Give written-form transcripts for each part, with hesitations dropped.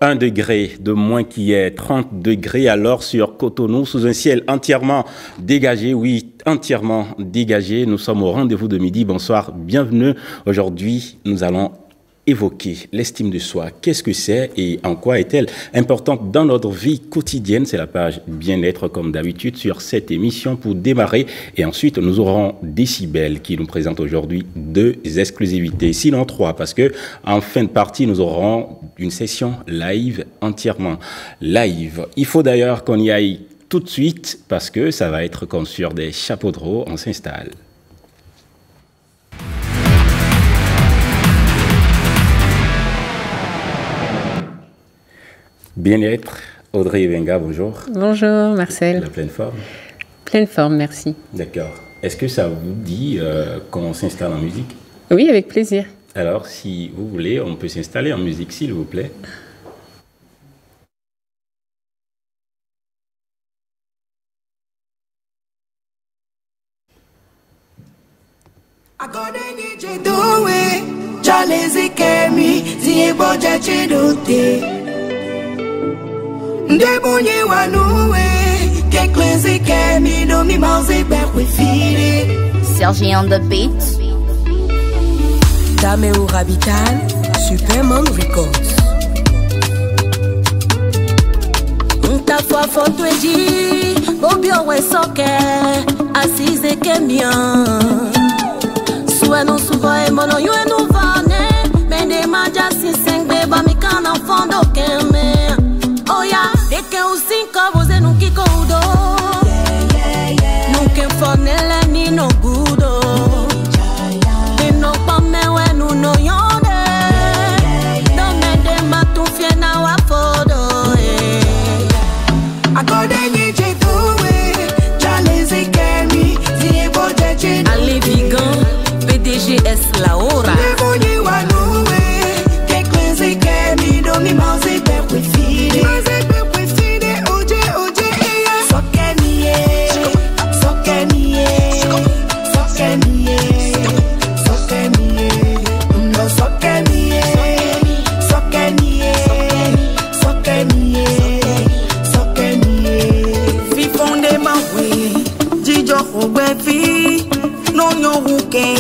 1 degré de moins qu'hier, 30 degrés alors sur Cotonou, sous un ciel entièrement dégagé, oui, entièrement dégagé. Nous sommes au rendez-vous de midi. Bonsoir, bienvenue. Aujourd'hui, nous allons évoquer l'estime de soi. Qu'est-ce que c'est et en quoi est-elle importante dans notre vie quotidienne? C'est la page bien-être comme d'habitude sur cette émission pour démarrer. Et ensuite, nous aurons Décibel qui nous présente aujourd'hui 2 exclusivités, sinon 3, parce que en fin de partie, nous aurons une session live, entièrement live. Il faut d'ailleurs qu'on y aille tout de suite parce que ça va être comme sur des chapeaux de roue. On s'installe. Bien-être, Audrey Evenga, bonjour. Bonjour Marcel. La pleine forme? Pleine forme, merci. D'accord. Est-ce que ça vous dit qu'on s'installe en musique? Oui, avec plaisir. Alors, si vous voulez, on peut s'installer en musique, s'il vous plaît. Sergi on the beat. Dame ou Rabital, Superman Records. Ta foi foto eji, obio we soke, assise que mian. Sueno subo e mono you no vane, mende maja si sengbe ba mi kana fondo keme. Oh ya, de que o 5 você não que codo. Nunca fonele ni no gudo. De no pame we no yonde. No me de matu fiena wa fodo. Ali Vigan, PDGS La Hora.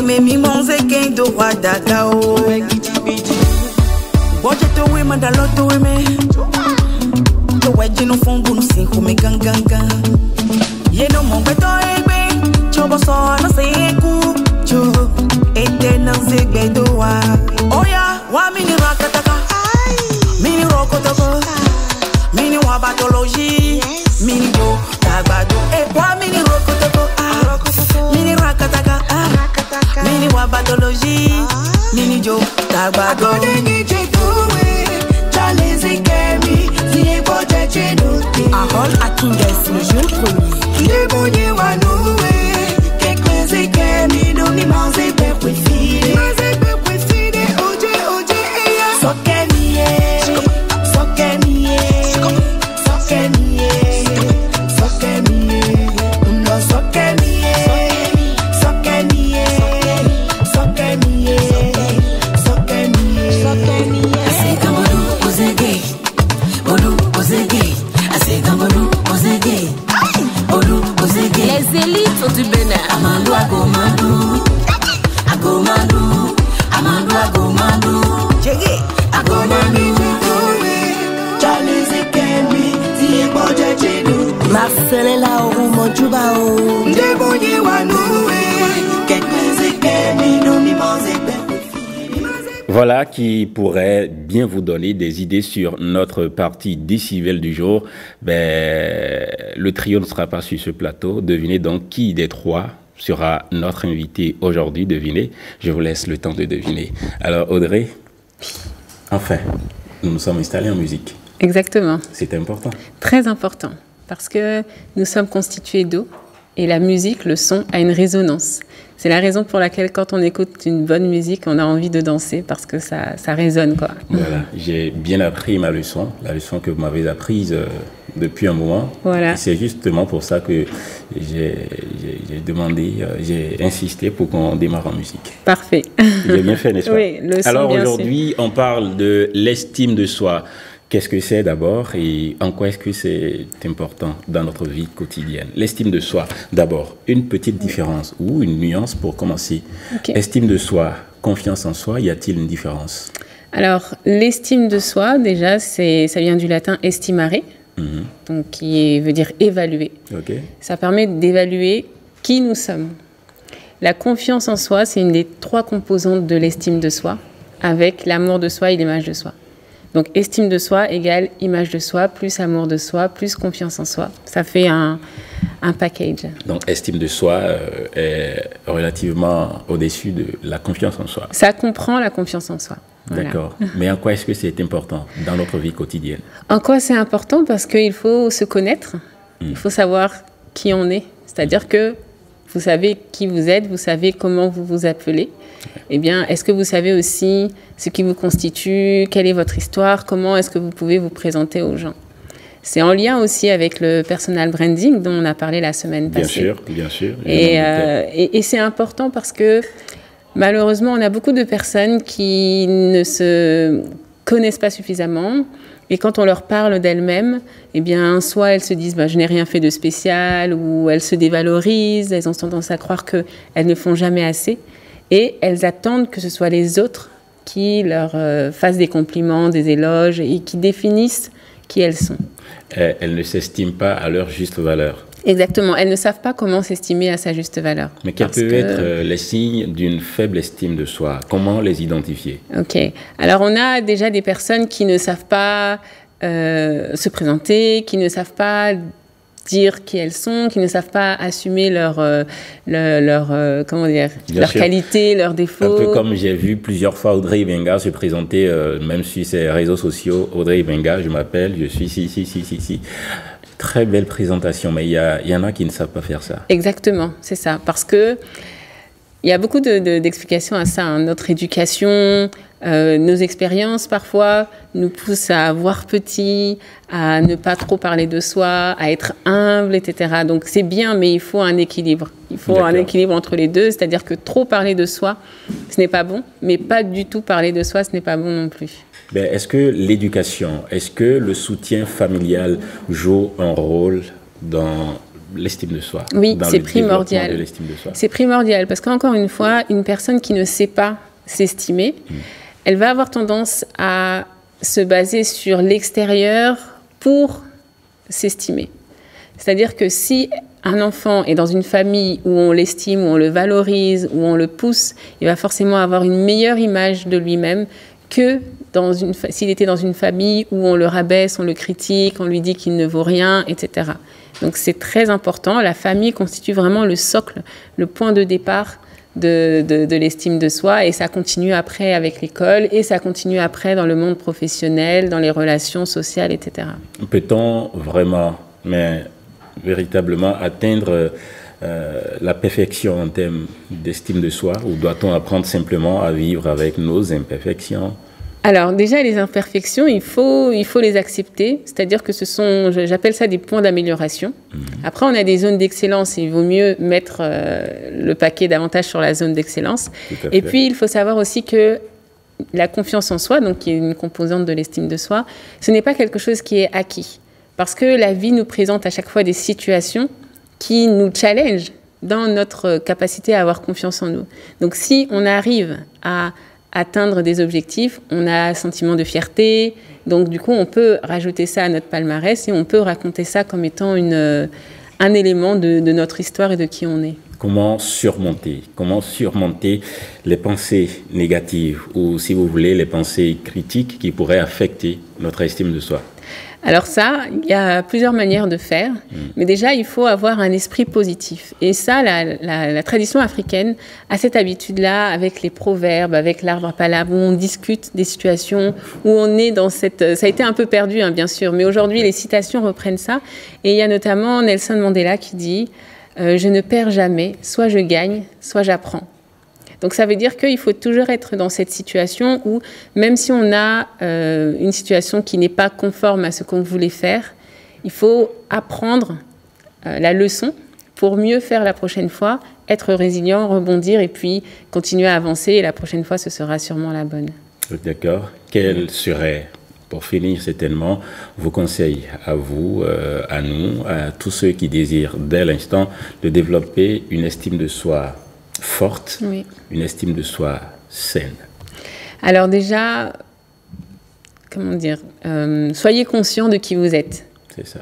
Memi monze quem do guardacao. Bote to we mandalo to we me. To wedge no fungo no 5 me ganganga. Ye no mongo to egbe. Chobo so no seku. Cho ete na zegbe do wa. Oya wa mini rakataka. Mini rokotoko. Mini wa batology. Mini do tagbado. Wa mini rokotoko. Mini rakataka. Mini wa pathologie, mini jo tabago. Arol Akinges, le jeune premier. Les élites du Bénin. Amandou Agomandou. Agomandou. Amandou Agomandou. Jégé. Agomandou. Marcel est là au Monjubao. Voilà qui pourrait bien vous donner des idées sur notre partie Décibel du jour. Le trio ne sera pas sur ce plateau. Devinez donc qui des 3 sera notre invité aujourd'hui. Devinez. Je vous laisse le temps de deviner. Alors Audrey, enfin, nous nous sommes installés en musique. Exactement. C'est important. Très important. Parce que nous sommes constitués d'eau et la musique, le son, a une résonance. C'est la raison pour laquelle, quand on écoute une bonne musique, on a envie de danser parce que ça résonne, quoi. Voilà, j'ai bien appris ma leçon, la leçon que vous m'avez apprise depuis un moment. Voilà. C'est justement pour ça que j'ai demandé, j'ai insisté pour qu'on démarre en musique. Parfait. J'ai bien fait, n'est-ce pas? Oui, le son, alors bien aujourd'hui, on parle de l'estime de soi. Qu'est-ce que c'est d'abord et en quoi est-ce que c'est important dans notre vie quotidienne? L'estime de soi, d'abord, une petite différence ou une nuance pour commencer. Okay. Estime de soi, confiance en soi, y a-t-il une différence? Alors, l'estime de soi, déjà, ça vient du latin estimare, donc qui veut dire évaluer. Okay. Ça permet d'évaluer qui nous sommes. La confiance en soi, c'est une des 3 composantes de l'estime de soi, avec l'amour de soi et l'image de soi. Donc, estime de soi égale image de soi, plus amour de soi, plus confiance en soi. Ça fait un package. Donc, estime de soi est relativement au-dessus de la confiance en soi. Ça comprend la confiance en soi. Voilà. D'accord. Mais en quoi est-ce que c'est important dans notre vie quotidienne? En quoi c'est important? Parce qu'il faut se connaître. Il faut savoir qui on est. C'est-à-dire que vous savez qui vous êtes, vous savez comment vous vous appelez. Eh bien, est-ce que vous savez aussi ce qui vous constitue, quelle est votre histoire, comment est-ce que vous pouvez vous présenter aux gens? C'est en lien aussi avec le personal branding dont on a parlé la semaine passée. Bien sûr. Et c'est important parce que malheureusement, on a beaucoup de personnes qui ne se connaissent pas suffisamment. Et quand on leur parle d'elles-mêmes, eh bien, soit elles se disent je n'ai rien fait de spécial, ou elles se dévalorisent, elles ont tendance à croire qu'elles ne font jamais assez. Et elles attendent que ce soit les autres qui leur fassent des compliments, des éloges, et qui définissent qui elles sont. Elles ne s'estiment pas à leur juste valeur. Exactement. Elles ne savent pas comment s'estimer à sa juste valeur. Mais quels peuvent être les signes d'une faible estime de soi? Comment les identifier? Ok. Alors, on a déjà des personnes qui ne savent pas se présenter, qui ne savent pas dire qui elles sont, qui ne savent pas assumer leur qualité, leurs défauts. Un peu comme j'ai vu plusieurs fois Audrey Benga se présenter, même sur ses réseaux sociaux. Audrey Benga, je m'appelle, je suis si. Très belle présentation, mais il y en a qui ne savent pas faire ça. Exactement, c'est ça. Parce que il y a beaucoup d'explications à ça. Notre éducation, nos expériences parfois nous poussent à voir petit, à ne pas trop parler de soi, à être humble, etc. Donc c'est bien, mais il faut un équilibre. Il faut un équilibre entre les deux, c'est-à-dire que trop parler de soi, ce n'est pas bon, mais pas du tout parler de soi, ce n'est pas bon non plus. Est-ce que l'éducation, est-ce que le soutien familial joue un rôle dans l'estime de soi? Oui, c'est primordial. C'est primordial parce qu'encore une fois, une personne qui ne sait pas s'estimer, elle va avoir tendance à se baser sur l'extérieur pour s'estimer. C'est-à-dire que si un enfant est dans une famille où on l'estime, où on le valorise, où on le pousse, il va forcément avoir une meilleure image de lui-même que s'il était dans une famille où on le rabaisse, on le critique, on lui dit qu'il ne vaut rien, etc. Donc c'est très important. La famille constitue vraiment le socle, le point de départ de l'estime de soi, et ça continue après avec l'école, et ça continue après dans le monde professionnel, dans les relations sociales, etc. Peut-on vraiment, mais véritablement atteindre la perfection en termes d'estime de soi, ou doit-on apprendre simplement à vivre avec nos imperfections? Alors déjà, les imperfections, il faut les accepter, c'est-à-dire que j'appelle ça des points d'amélioration. Après, on a des zones d'excellence, et il vaut mieux mettre le paquet davantage sur la zone d'excellence. Et puis, il faut savoir aussi que la confiance en soi, donc qui est une composante de l'estime de soi, ce n'est pas quelque chose qui est acquis. Parce que la vie nous présente à chaque fois des situations qui nous challengent dans notre capacité à avoir confiance en nous. Donc si on arrive à atteindre des objectifs, on a un sentiment de fierté, donc du coup on peut rajouter ça à notre palmarès et on peut raconter ça comme étant un élément de notre histoire et de qui on est. Comment surmonter les pensées négatives, ou si vous voulez les pensées critiques qui pourraient affecter notre estime de soi? Alors ça, il y a plusieurs manières de faire, mais déjà, il faut avoir un esprit positif. Et ça, la tradition africaine a cette habitude-là avec les proverbes, avec l'arbre à palabres, où on discute des situations, où on est dans cette... Ça a été un peu perdu, bien sûr, mais aujourd'hui, les citations reprennent ça. Et il y a notamment Nelson Mandela qui dit « Je ne perds jamais, soit je gagne, soit j'apprends ». Donc ça veut dire qu'il faut toujours être dans cette situation où, même si on a une situation qui n'est pas conforme à ce qu'on voulait faire, il faut apprendre la leçon pour mieux faire la prochaine fois, être résilient, rebondir et puis continuer à avancer. Et la prochaine fois, ce sera sûrement la bonne. D'accord. Quelle serait pour finir certainement, vos conseils à vous, à nous, à tous ceux qui désirent dès l'instant de développer une estime de soi forte, Oui. une estime de soi saine. Alors déjà, comment dire, soyez conscient de qui vous êtes. C'est ça.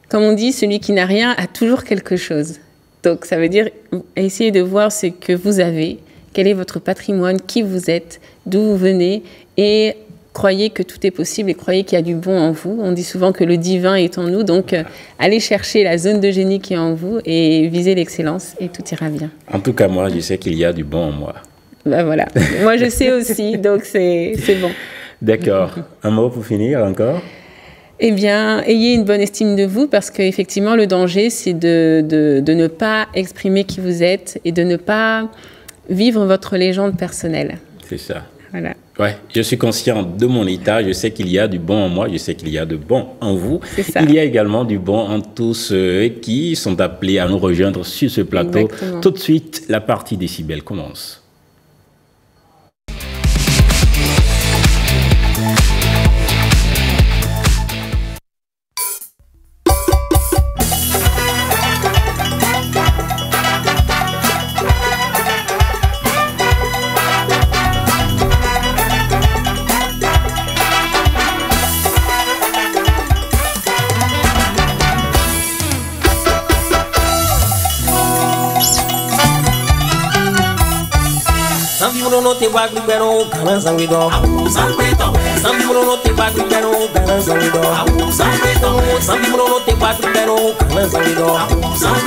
Comme on dit, celui qui n'a rien a toujours quelque chose. Donc ça veut dire, essayez de voir ce que vous avez, quel est votre patrimoine, qui vous êtes, d'où vous venez, et croyez que tout est possible et croyez qu'il y a du bon en vous. On dit souvent que le divin est en nous, donc allez chercher la zone de génie qui est en vous et visez l'excellence et tout ira bien. En tout cas, moi, je sais qu'il y a du bon en moi. Ben voilà, moi je sais aussi, donc c'est bon. D'accord. Un mot pour finir encore? Eh bien, ayez une bonne estime de vous parce qu'effectivement, le danger, c'est de ne pas exprimer qui vous êtes et de ne pas vivre votre légende personnelle. C'est ça. Voilà. Ouais, je suis conscient de mon état, je sais qu'il y a du bon en moi, je sais qu'il y a du bon en vous. C'est ça. Il y a également du bon en tous ceux qui sont appelés à nous rejoindre sur ce plateau. Exactement. Tout de suite, la partie décibel commence. Some people don't know they walk with better guns and we do. Some people don't know they walk with better guns and we do. Some people don't know they walk with better guns and we do. Some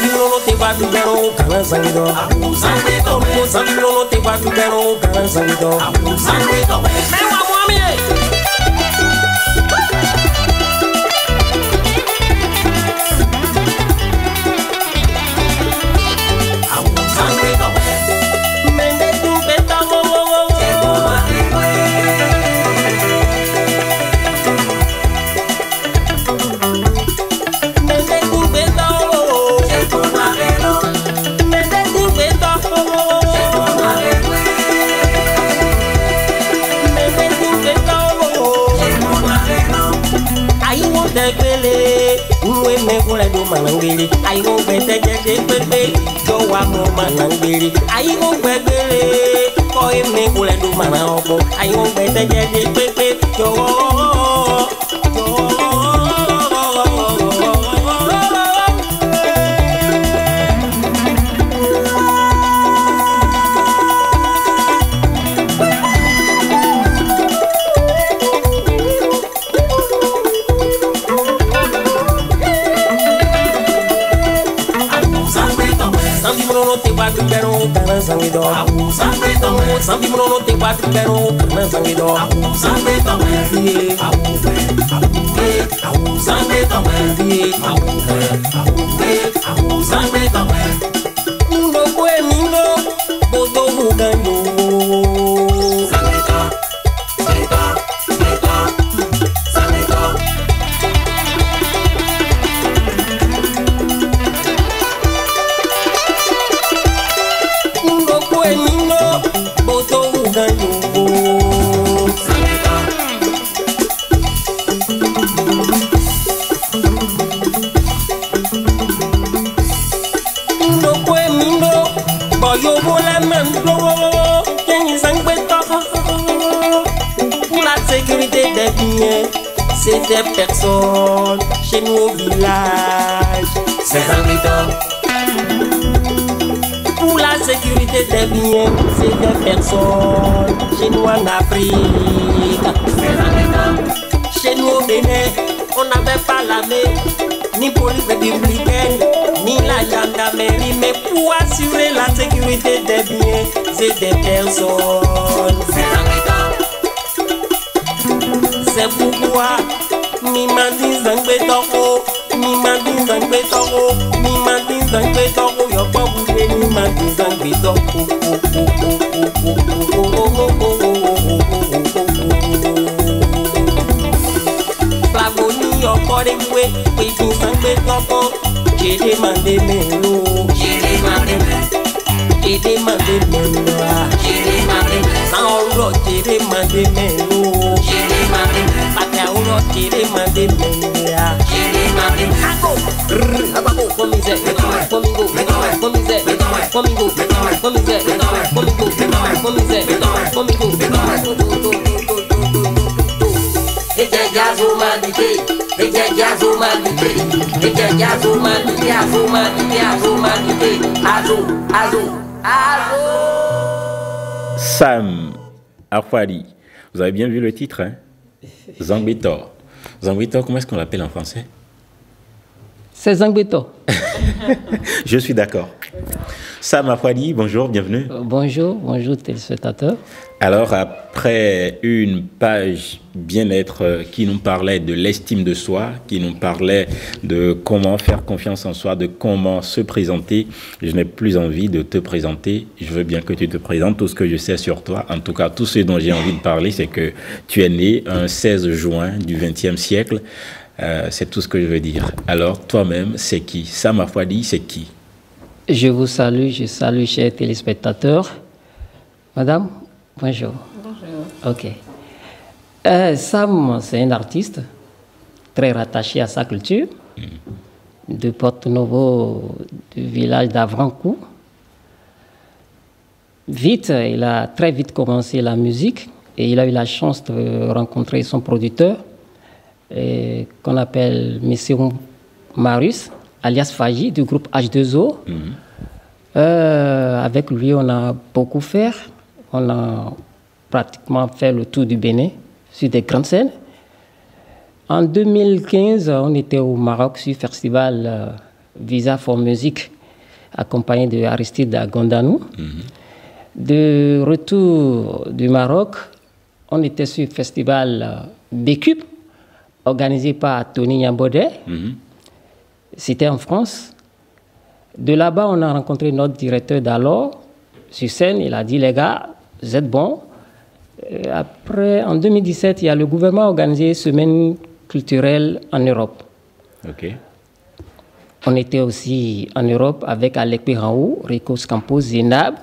people don't know they walk with better guns and we do. Some people don't know they walk with better guns and we do. Manangiri, I won't bet that they go up more manangiri. I won't bet it, for him, make will do manako. I won't bet that they go. Some people don't know they walk with better guns and we do. Some people don't c'est des personnes chez nous au village. C'est un rideau. Pour la sécurité des biens, c'est des personnes chez nous en Afrique. C'est un rideau. Chez nous au Bénin, on n'avait pas l'armée, ni police républicaine, ni la gendarmerie. Mais pour assurer la sécurité des biens, c'est des personnes. C'est un rideau. C'est pourquoi mi m'a dit zangbe toko, mi m'a dit zangbe toko, mi m'a dit zangbe toko, yo pas bouger mi m'a dit zangbe toko. Flagoni yo kore kwe, baby zangbe toko, j'ai demandé mes lots, j'ai Sam Afwali, vous avez bien vu le titre, hein? Zangbetor. Zangbetor, comment est-ce qu'on l'appelle en français? C'est Zangbetor. Je suis d'accord. Sam Afwali, bonjour, bienvenue. Bonjour téléspectateurs. Alors, après une page bien-être qui nous parlait de l'estime de soi, qui nous parlait de comment faire confiance en soi, de comment se présenter, je n'ai plus envie de te présenter. Je veux bien que tu te présentes. Tout ce que je sais sur toi, en tout cas, tout ce dont j'ai envie de parler, c'est que tu es né un 16 juin du XXe siècle. C'est tout ce que je veux dire. Alors, toi-même, c'est qui? Sam Afwali, c'est qui? Je vous salue, chers téléspectateurs. Madame, bonjour. Bonjour. Ok. Sam, c'est un artiste très rattaché à sa culture, de Porto-Novo, du village d'Avrancou. Il a très vite commencé la musique et il a eu la chance de rencontrer son producteur, qu'on appelle M. Marius, alias Faji, du groupe H2O. Avec lui, on a beaucoup fait. On a pratiquement fait le tour du Bénin sur des grandes scènes. En 2015, on était au Maroc sur le festival Visa for Music, accompagné de Aristide Gondanou. De retour du Maroc, on était sur le festival B-Cube, organisé par Tony Nyambodé. C'était en France. De là-bas, on a rencontré notre directeur d'alors. Sur scène, il a dit, les gars, vous êtes bons. Après, en 2017, il y a le gouvernement organisé une semaine culturelle en Europe. Ok. On était aussi en Europe avec Alec Piraou, Rico Campos, Zénab.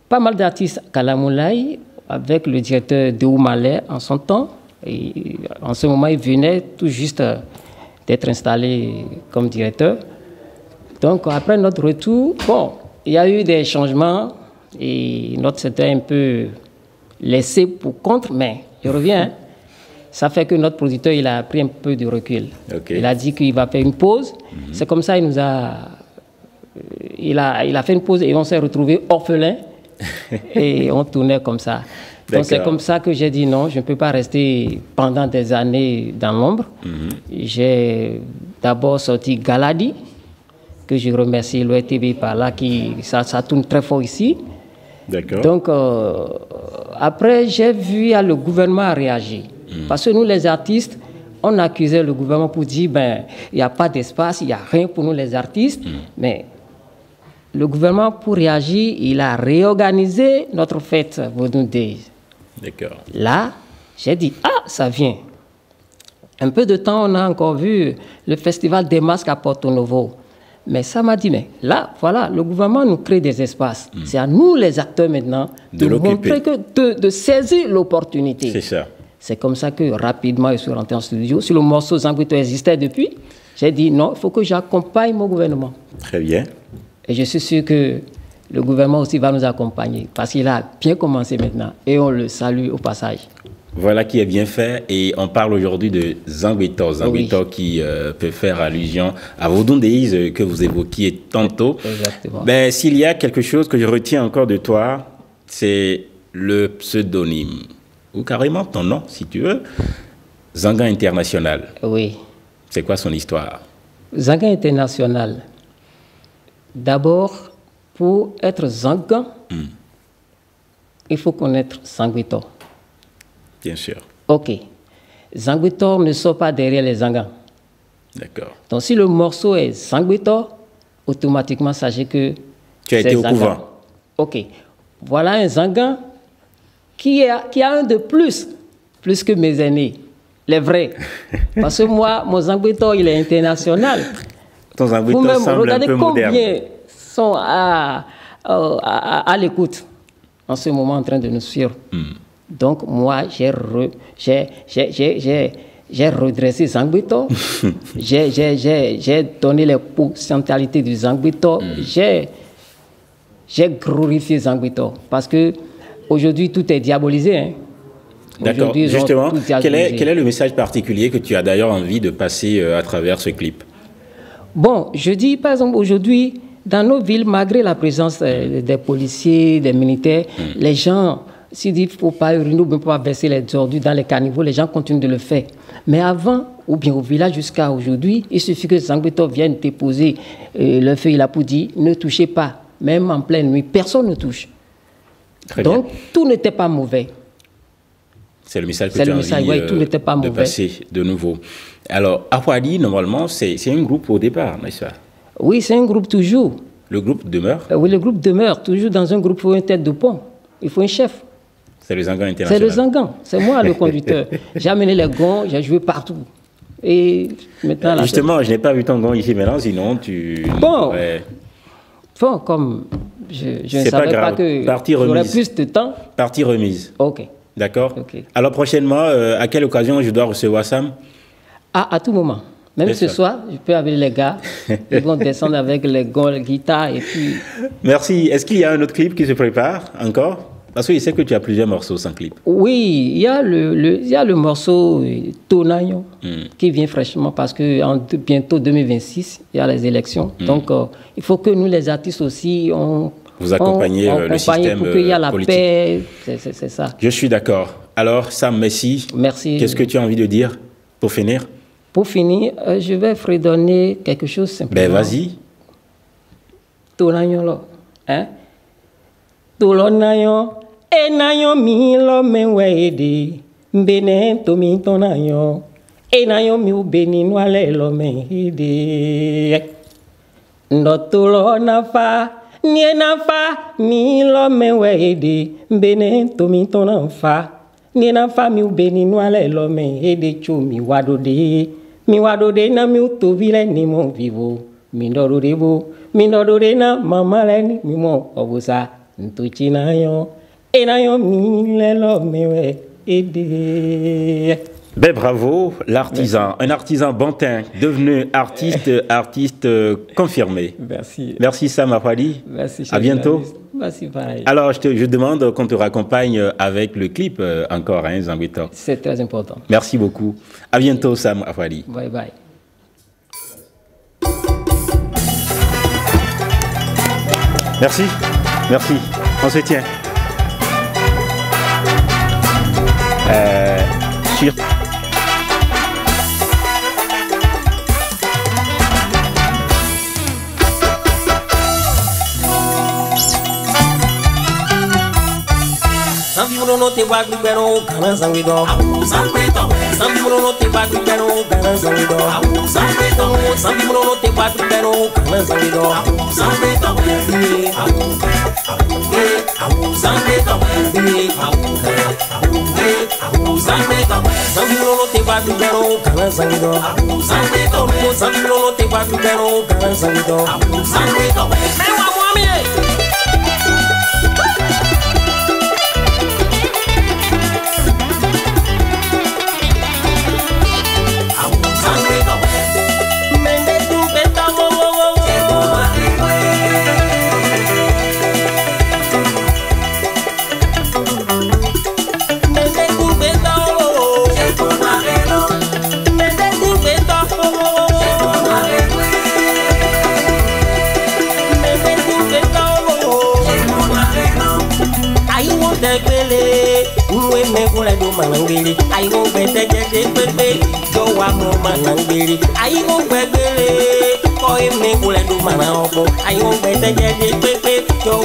Pas mal d'artistes, Kalamoulaye, avec le directeur de Oumalé en son temps. Et en ce moment, il venait tout juste d'être installé comme directeur. Donc, après notre retour, bon, il y a eu des changements et notre c'était un peu laissé pour compte, mais je reviens. Ça fait que notre producteur, il a pris un peu de recul. Okay. Il a dit qu'il va faire une pause. C'est comme ça, il a fait une pause et on s'est retrouvés orphelins et on tournait comme ça. Donc c'est comme ça que j'ai dit non, je ne peux pas rester pendant des années dans l'ombre. J'ai d'abord sorti Galadi, que je remercie l'ORTV par là, ça tourne très fort ici. D'accord. Donc après, j'ai vu le gouvernement a réagi. Parce que nous, les artistes, on accusait le gouvernement pour dire ben il n'y a pas d'espace, il n'y a rien pour nous les artistes. Mais le gouvernement, pour réagir, il a réorganisé notre fête Vodou Days. D'accord. Là, j'ai dit, ça vient. Un peu de temps, on a encore vu le festival des masques à Porto-Novo. Mais ça m'a dit, mais là, voilà, le gouvernement nous crée des espaces. C'est à nous, les acteurs, maintenant, de montrer de saisir l'opportunité. C'est ça. C'est comme ça que, rapidement, je suis rentré en studio. Si le morceau Zangbetor existait depuis, j'ai dit, non, il faut que j'accompagne mon gouvernement. Très bien. Et je suis sûr que le gouvernement aussi va nous accompagner parce qu'il a bien commencé maintenant et on le salue au passage. Voilà qui est bien fait et on parle aujourd'hui de Zangbetor. Zangbetor qui peut faire allusion à Vodou Days que vous évoquiez tantôt. Exactement. Ben, s'il y a quelque chose que je retiens encore de toi, c'est le pseudonyme ou carrément ton nom si tu veux, Zanga International. Oui. C'est quoi son histoire? Zanga International. D'abord, pour être Zanga, il faut connaître Zangbetor. Bien sûr. Ok. Zangbetor ne sort pas derrière les Zangans. D'accord. Donc, si le morceau est Zangbetor, automatiquement, sachez que tu as été au couvent. Ok. Voilà un Zangan qui a un de plus que mes aînés. Les vrais. Parce que moi, mon Zangbetor, il est international. Ton Zangbetor semble un peu moderne. sont à l'écoute en ce moment en train de nous suivre. Donc, moi, j'ai redressé Zangbeto, j'ai donné les potentialités du Zangbeto, j'ai glorifié Zangbeto parce que aujourd'hui tout est diabolisé. Hein. D'accord. Justement, quel est le message particulier que tu as d'ailleurs envie de passer à travers ce clip? Bon, je dis par exemple aujourd'hui, dans nos villes, malgré la présence des policiers, des militaires, les gens, s'ils disent qu'il ne faut pas uriner ou ne pas verser les ordures dans les caniveaux, les gens continuent de le faire. Mais avant, ou bien au village jusqu'à aujourd'hui, il suffit que Zangbeto vienne déposer le feu, il a pour dire ne touchez pas. Même en pleine nuit, personne ne touche. Très Donc, bien. tout n'était pas mauvais. C'est le message que tu as envie tout n'était pas de mauvais. passer de nouveau. Alors, Afouali, normalement, c'est un groupe au départ, n'est-ce pas? Oui, c'est un groupe toujours. Le groupe demeure? Oui, le groupe demeure. Toujours dans un groupe, il faut une tête de pont. Il faut un chef. C'est le Zangan C'est international. le Zangan. C'est moi le conducteur. J'ai amené les gonds, j'ai joué partout. Et maintenant, Justement, je n'ai pas vu ton gong ici maintenant, sinon tu... Bon. Ouais. Bon, comme je ne C'est pas savais pas grave. que Partie j'aurais remise. plus de temps. Partie remise. OK. D'accord. Ok. Alors prochainement, à quelle occasion je dois recevoir Sam? À tout moment. Même C'est ce ça. soir, je peux avec les gars. Ils vont descendre avec les gonds, les guitares et puis... Merci. Est-ce qu'il y a un autre clip qui se prépare encore? Parce que je sais que tu as plusieurs morceaux sans clip. Oui, il y a le morceau Tonayon qui vient fraîchement parce que bientôt 2026, il y a les élections. Donc, il faut que nous, les artistes aussi, Vous accompagnez le système pour qu'il y ait la politique. paix. C'est ça. Je suis d'accord. Alors, Sam, merci. Merci. Qu'est-ce que tu as envie de dire pour finir? Pour finir, je vais fredonner quelque chose simplement. Ben, vas-y. Tonayon, là. Hein? Tolonayon, enayon mi lo menwede, mbene to mi tonayon, enayon mi ubeni nwale lo menhede. Ndotolo nafa, nie nafa, mi lo menwede, mbene to mi tonafa, nie nafa mi ubeni nwale lo menhede cho mi wadode na mi utobile ni mo vivo, mi ndorode na mama le ni mi mo obusa. Ben bravo, l'artisan, un artisan bantin, devenu artiste confirmé. Merci. Merci Sam Afouali. Merci. À bientôt. Merci pareil. Alors je demande qu'on te raccompagne avec le clip encore, hein, Zangbeto. C'est très important. Merci beaucoup. À bientôt Sam Afouali. Bye bye. Merci. Merci. On se tient. Sur... Some people don't know they walk with better old guns and we go. Some people don't know they walk with better old guns and we go. Some people don't know they walk with better old guns and we go. Some people manangiri ai go bete je pepe jo wa mo manangiri ai go gbegere ko e me kule du mana obo ai go bete je pepe jo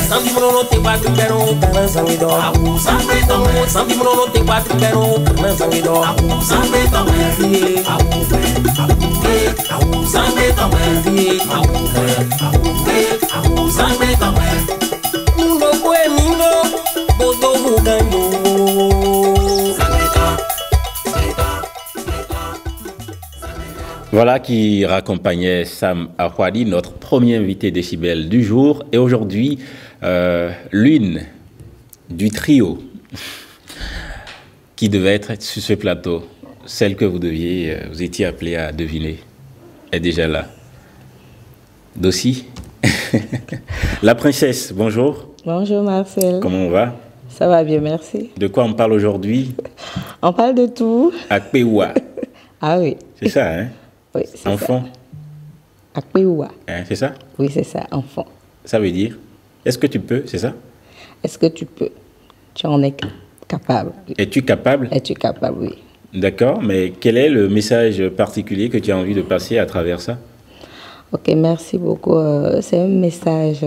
Some Sambi mono te quatro quero kana sangido. Sambi tongue. Sambi mono te quatro quero kana sangido. Sambi tongue. Sambi tongue. Sambi tongue. Mundo kwe mundo bodo muganyo. Voilà qui raccompagnait Sam Ahwadi, notre premier invité décibel du jour. Et aujourd'hui, l'une du trio qui devait être sur ce plateau, celle que vous étiez appelé à deviner, est déjà là. Dossi, la princesse, bonjour. Bonjour Marcel. Comment on va? Ça va bien, merci. De quoi on parle aujourd'hui? On parle de tout. Akpewa. Ah oui. C'est ça, hein? Oui, c'est ça. Enfant. Akpewa. Hein, c'est ça? Oui, c'est ça, enfant. Ça veut dire, est-ce que tu peux, c'est ça? Est-ce que tu peux? Tu en es capable. Oui. Es-tu capable? Es-tu capable, oui. D'accord, mais quel est le message particulier que tu as envie de passer à travers ça? Ok, merci beaucoup. C'est un message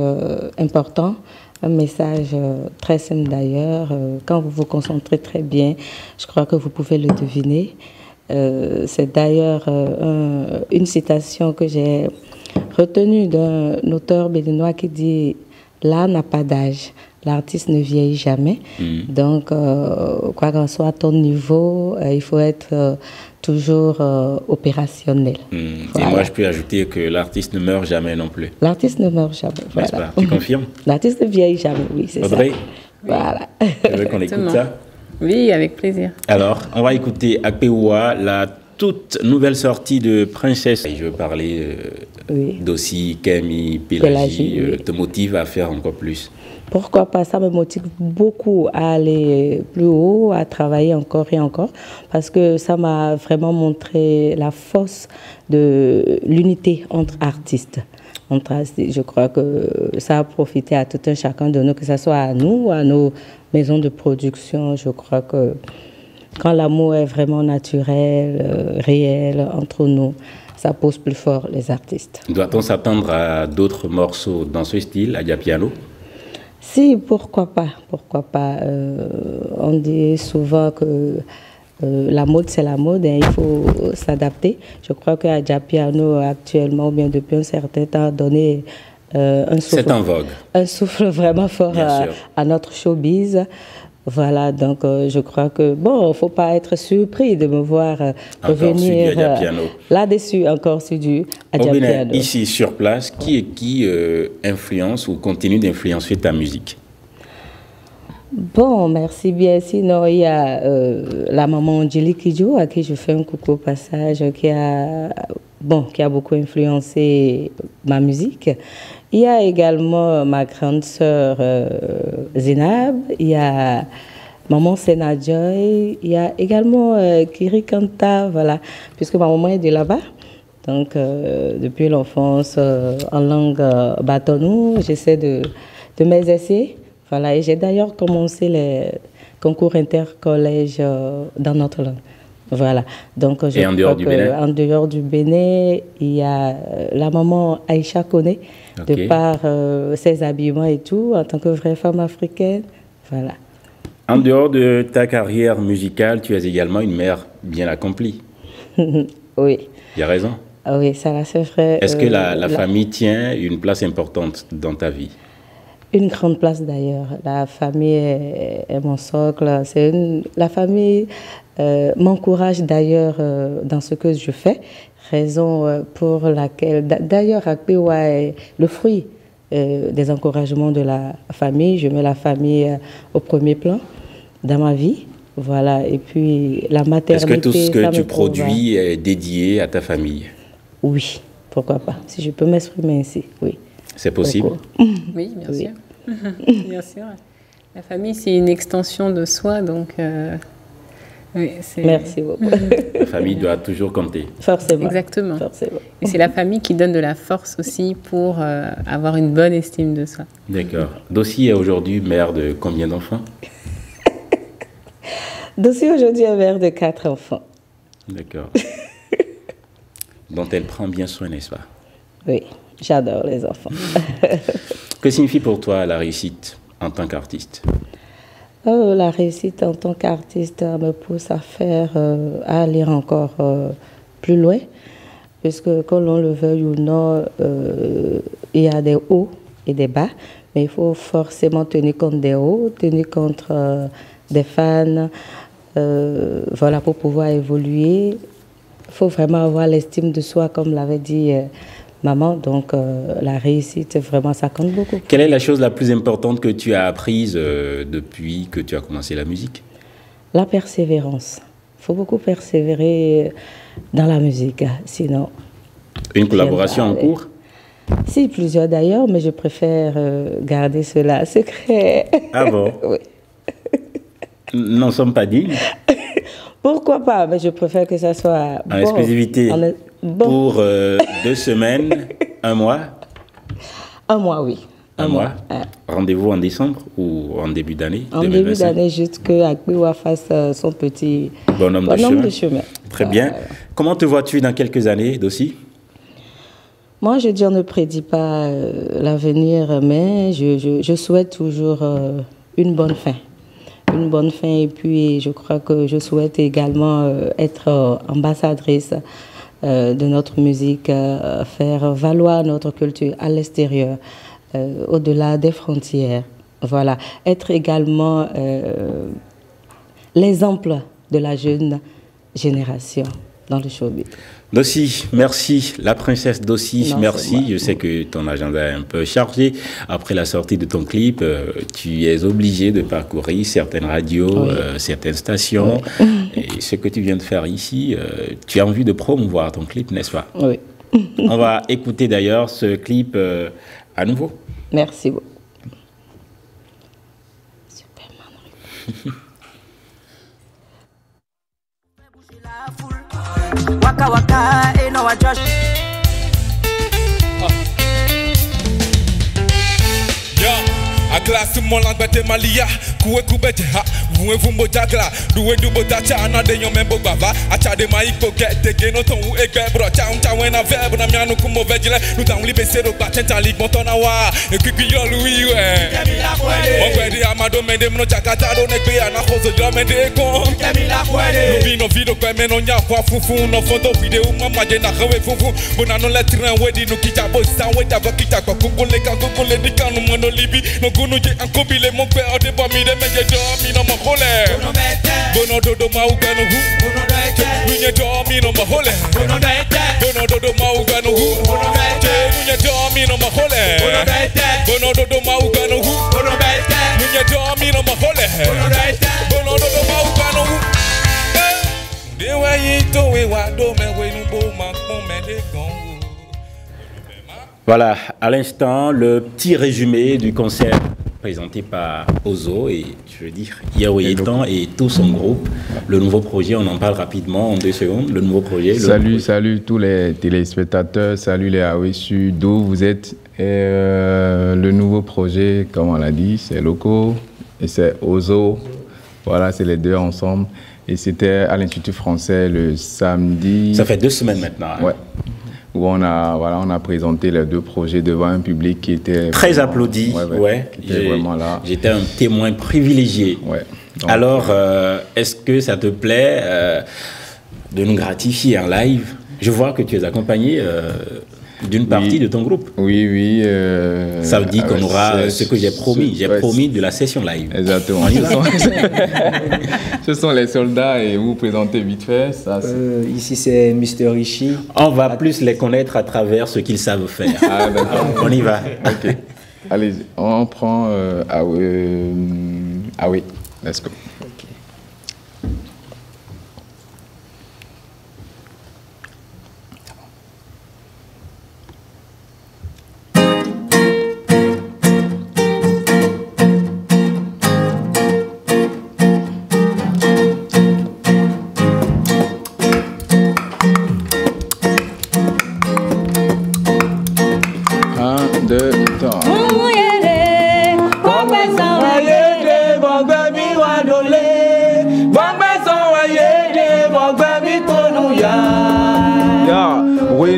important, un message très simple d'ailleurs. Quand vous vous concentrez très bien, je crois que vous pouvez le deviner. C'est d'ailleurs une citation que j'ai retenue d'un auteur béninois qui dit « L'art n'a pas d'âge, l'artiste ne vieillit jamais ». Donc, quoi qu'en soit ton niveau, il faut être toujours opérationnel. Voilà. Et moi, je peux ajouter que l'artiste ne meurt jamais non plus. L'artiste ne meurt jamais. Voilà. N'est-ce pas? Tu confirmes? L'artiste ne vieillit jamais, oui, c'est ça. Audrey? Voilà. Tu veux qu'on écoute ça? Oui, avec plaisir. Alors, on va écouter Akpewa, la toute nouvelle sortie de Princesse. Je veux parler d'Ossi, Kemi, Pélagie, te motive à faire encore plus. Pourquoi pas? Ça me motive beaucoup à aller plus haut, à travailler encore et encore, parce que ça m'a vraiment montré la force de l'unité entre artistes. Je crois que ça a profité à tout un chacun de nous, que ce soit à nous, à nos maisons de production. Je crois que quand l'amour est vraiment naturel, réel entre nous, ça pose plus fort les artistes. Doit-on s'attendre à d'autres morceaux dans ce style, à Diapiano? Si, pourquoi pas, pourquoi pas. On dit souvent que la mode, c'est la mode et il faut s'adapter. Je crois qu'à Diapiano, actuellement, ou bien depuis un certain temps, a donné un souffle. C'est en vogue. Un souffle vraiment fort à notre showbiz. Voilà, donc je crois que, bon, il ne faut pas être surpris de me voir revenir là-dessus, encore sur du Adiapiano. Ici, sur place, qui influence ou continue d'influencer ta musique? Bon, merci bien. Sinon, il y a la maman Angélique Kidjo, à qui je fais un coucou au passage, qui a beaucoup influencé ma musique. Il y a également ma grande sœur Zinab, il y a maman Sena Joy, il y a également Kiri Kanta, voilà, puisque ma maman est de là-bas. Donc, depuis l'enfance, en langue batonou, j'essaie de m'exercer. Voilà, et j'ai d'ailleurs commencé les concours intercollèges dans notre langue. Voilà. Donc, je crois qu'en dehors du Bénin, il y a la maman Aïcha Kone, de par ses habillements et tout, en tant que vraie femme africaine. Voilà. En dehors de ta carrière musicale, tu es également une mère bien accomplie. Oui. Il y a raison. Oui, ça c'est vrai. Est-ce que la famille tient une place importante dans ta vie? Une grande place d'ailleurs. La famille est mon socle. La famille m'encourage d'ailleurs dans ce que je fais, raison pour laquelle, d'ailleurs, Akpewa est le fruit des encouragements de la famille. Je mets la famille au premier plan dans ma vie. Voilà, et puis la maternité. Est-ce que tout ce que tu produis est dédié à ta famille? Oui, pourquoi pas, si je peux m'exprimer ainsi, oui. C'est possible? Oui, bien sûr. Bien sûr. La famille, c'est une extension de soi, donc... oui, merci beaucoup. La famille doit toujours compter. Forcément. Exactement. Forcément. Et c'est la famille qui donne de la force aussi pour avoir une bonne estime de soi. D'accord. Dossi est aujourd'hui mère de combien d'enfants? Dossi aujourd'hui est mère de 4 enfants. D'accord. Dont elle prend bien soin, n'est-ce pas? Oui, j'adore les enfants. Que signifie pour toi la réussite en tant qu'artiste? La réussite en tant qu'artiste me pousse à à aller encore plus loin, puisque que l'on le veuille ou non, il y a des hauts et des bas, mais il faut forcément tenir compte des hauts, tenir compte des fans, voilà, pour pouvoir évoluer. Il faut vraiment avoir l'estime de soi, comme l'avait dit maman, donc la réussite, vraiment, ça compte beaucoup. Quelle est la chose la plus importante que tu as apprise depuis que tu as commencé la musique? La persévérance. Il faut beaucoup persévérer dans la musique, sinon... Une collaboration en cours? Si, plusieurs d'ailleurs, mais je préfère garder cela secret. Ah bon? Oui. N'en sommes pas dignes? Pourquoi pas? Mais je préfère que ça soit... En exclusivité. Pour 2 semaines, 1 mois? 1 mois, oui. 1 mois. Rendez-vous en décembre ou en début d'année? En début d'année, jusqu'à Akbiwa fasse son petit bonhomme de chemin. Très bien. Comment te vois-tu dans quelques années, Dossi? Moi, je dis, on ne prédit pas l'avenir, mais je souhaite toujours une bonne fin. Une bonne fin, et puis je crois que je souhaite également être ambassadrice de notre musique, faire valoir notre culture à l'extérieur, au-delà des frontières. Voilà, être également l'exemple de la jeune génération dans le showbiz. Dossi, merci. La princesse Dossi, merci. Je sais que ton agenda est un peu chargé. Après la sortie de ton clip, tu es obligé de parcourir certaines radios, certaines stations. Et ce que tu viens de faire ici, tu as envie de promouvoir ton clip, n'est-ce pas? Oui. On va écouter d'ailleurs ce clip à nouveau. Merci beaucoup. Superman. Waka waka, ain't no adjust. A classe mon langue bete malia kuwe kubete ha vuwe vumbo jagla duwe dubo tacha na de nyome bogava acha de maiko get de geno ton u ege bro cha wena verbe na mianu kumo vegile nu ta unli besero ba tenta lig montona wa e kiki yo lui we on kwedi amado mende mno chakata do negbe ana khozo do mende ko nu bino video kwa meno nya kwa fufu no photo video mama je na khawe fufu bona no le train wedi nu kicha bo sa weda ba kicha kwa kungole ka kungole dikanu mono libi no gunu je anko bile mon père de ba mi de meje do mi no mo khole bono dodo ma u ganu hu nunya do mi no mo khole bono dodo ma u ganu hu nunya do mi no mo khole bono dodo ma u ganu hu nunya do mi no mo khole bono dodo ma u ganu hu de wa yi to we wa do me we nu bo ma pon me de gon. Voilà, à l'instant, le petit résumé du concert présenté par Ozo et, je veux dire, Yaoyetan et tout son groupe. Le nouveau projet, on en parle rapidement en 2 secondes. Le nouveau projet. Salut tous les téléspectateurs, salut les Awesu, d'où vous êtes. Et le nouveau projet, comme on l'a dit, c'est Loco et c'est Ozo. Voilà, c'est les 2 ensemble. Et c'était à l'Institut français le samedi. Ça fait 2 semaines maintenant. Hein. Ouais. Où on a présenté les 2 projets devant un public qui était très applaudi. Ouais. Qui était vraiment là. J'étais un témoin privilégié. Ouais. Donc, alors, est-ce que ça te plaît de nous gratifier en live? Je vois que tu es accompagné d'une partie de ton groupe. Oui. Ça veut dire qu'on aura ce que j'ai promis. J'ai promis de la session live. Exactement. Ce sont les soldats et vous présentez vite fait. Ça, ici, c'est Mr. Richie. On va plus les connaître à travers ce qu'ils savent faire. Ah, d'accord. On y va. Ok. Allez-y. On prend... Ah oui. Let's go. Come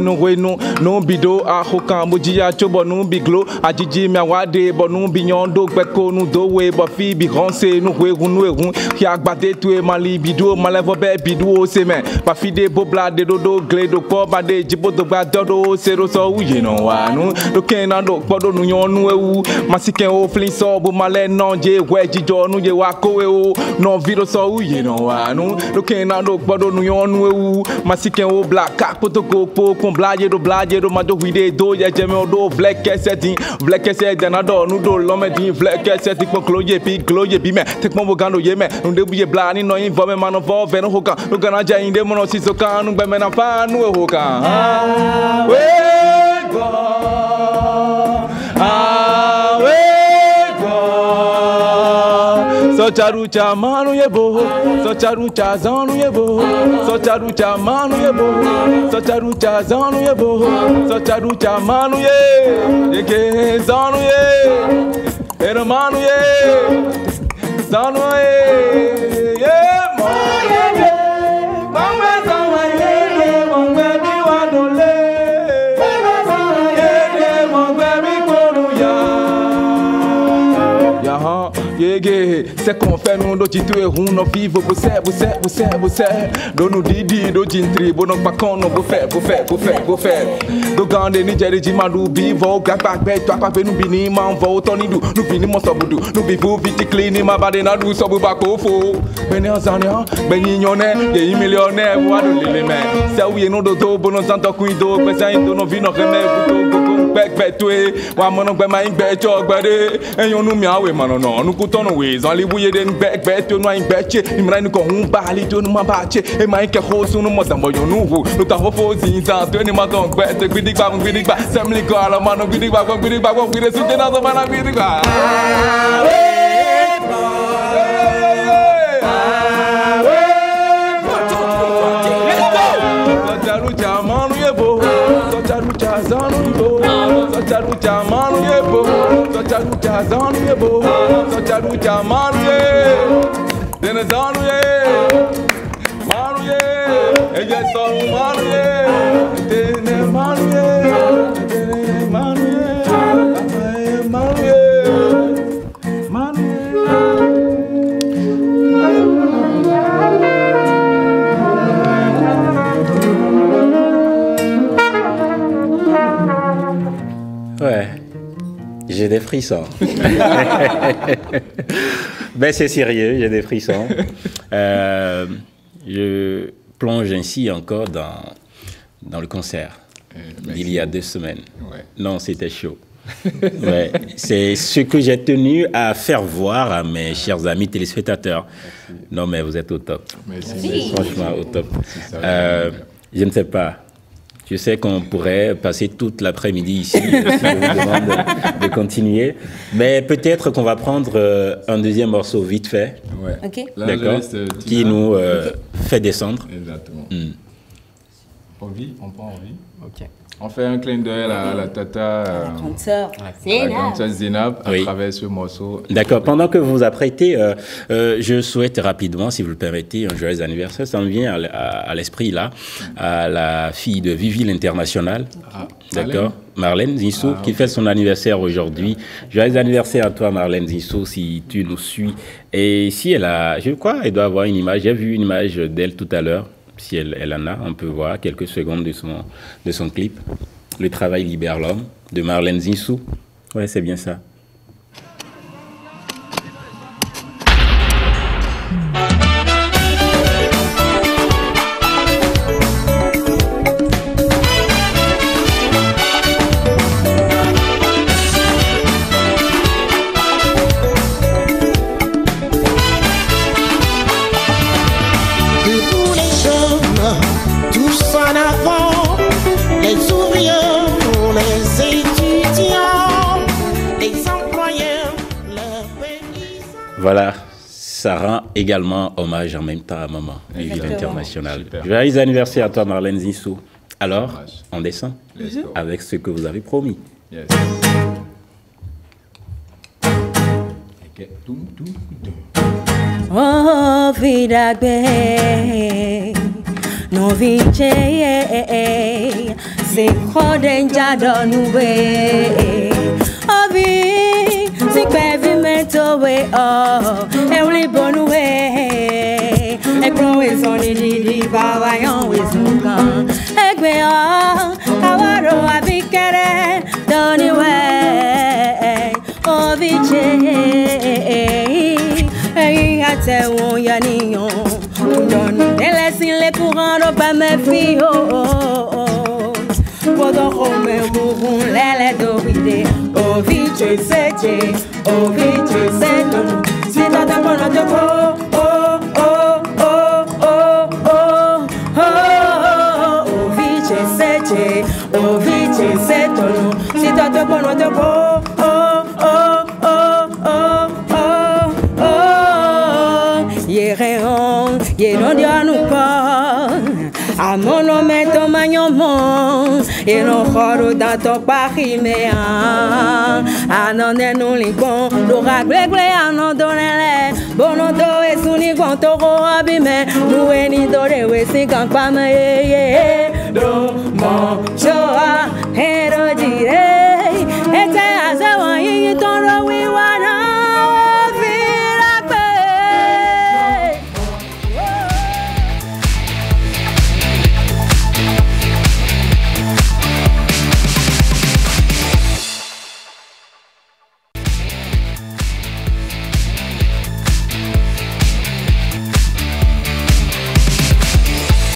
no we no bido a hokan moji a chobo no biglo ajiji mi awade bo no binyondo gbeko no do we bo fi bi ronse no we gun ki agbade tu e mali bido malevo be bido se me pa fi de bobla de do gledo po ba de jibo do gba do se ro so uye no wa no do ken na do podo no yon no ewu masiken o flin so bo male no je we jijo no ye wa ko e o no viro so uye no wa no do ken na do podo no yon no ewu masiken o black ka poto go po kon blaje do ma do wide do ye jeme o do black setting na do no do lo me din black setting po cloje bi me tek mo gando ye me no de buye bla ni no invo me man of ve no hoka no gana ja inde mo no si so kan no gbe me na fa no hoka we go so charucha manu yebo so charucha zanu yebo so charucha manu yebo so charucha zanu yebo so charucha manu ye ke zanu ye hermano ye zanu ye mo ye mama zanu ye mo gbe mi wa dole ye mo gbe mi koru ya yege c'est qu'on fait nous do jitu e hun no vivo você do no didi do jintri bo no pakon no bo fe do gande ni jeri ji madu bi vo ga pa pe to pa pe nu bi ni ma vo to ni du nu bi ni mo so budu nu bi vo viti clean ma ba de na du so bu ba ko fo beni azania beni nyone de millionnaire wa do lele me sa wi no do bo no santo cuido pe sa into no vi no reme bu to pe to e wa mo no gbe ma ngbe cho gbade eyon nu mi awe ma no nu ku tono we zan li buye den gbe to no ngbe che imra ni ko hun ba li to no ma ba che e ma nke ho sunu mo zambo yo nu hu no ta ho fo zin za to ni ma ko gbe te gbidi gba semli ko ala ma no gbidi gba ko gbidi su te na so ma na gbidi gba Charucha manu yebo, charucha zanu yebo, charucha manu yebo, charucha zanu yebo, charucha manu ye, dene zanu ye, eje sonu manu ye, dene manu ye, manu ye. Ouais, j'ai des frissons. Ben c'est sérieux, j'ai des frissons. Je plonge ainsi encore dans le concert d'il y a 2 semaines. Ouais. Non, c'était chaud. Ouais, c'est ce que j'ai tenu à faire voir à mes chers amis téléspectateurs. Merci. Non, mais vous êtes au top. Merci. Franchement, au top. Je ne sais pas. Je sais qu'on pourrait passer toute l'après-midi ici, si on vous demande de continuer. Mais peut-être qu'on va prendre un deuxième morceau vite fait. Ouais. Okay. D'accord. Qui nous fait descendre. Exactement. On prend envie. Ok. On fait un clin d'œil à la tata, la grande sœur Zénab, à travers ce morceau. D'accord. Pendant que vous vous apprêtez, je souhaite rapidement, si vous le permettez, un joyeux anniversaire. Ça me vient à l'esprit là, à la fille de Vivi l'International. D'accord. Marlène Zinsou, qui fait son anniversaire aujourd'hui. Joyeux anniversaire à toi, Marlène Zinsou, si tu nous suis. Et si elle a, je crois, elle doit avoir une image. J'ai vu une image d'elle tout à l'heure. Si elle en a, on peut voir quelques secondes de son clip. Le travail libère l'homme, de Marlène Zinsou. Ouais, c'est bien ça. Voilà, ça rend également hommage en même temps à maman, Vivi l'International. Joyeux anniversaire à toi, Marlène Zinsou. Alors, on descend avec ce que vous avez promis. Yes. Oh, vida non vince se kode njado nuwe Obi si kwevi mentowe oh Euli bonue Ekro is on di baba yon wismukan Ekwe oh Kawaro abikere Doniwe Obi che Ate won yaniyon Doni Delesin le courant no pa me fio Podo come bugun lele do vide Oviche seche Oviche seche Si tata kono joko Oh oh oh oh oh oh Oviche seche Oviche seche Si tata kono joko Oh oh oh oh oh oh Yereon Yenon dianu pa Amono meto magnomo E no choro da to parimea Anone no ligon Do raglegle anondonele Bono do e sunigon toro abime Nueni dore we sinkan pa me Do mon choa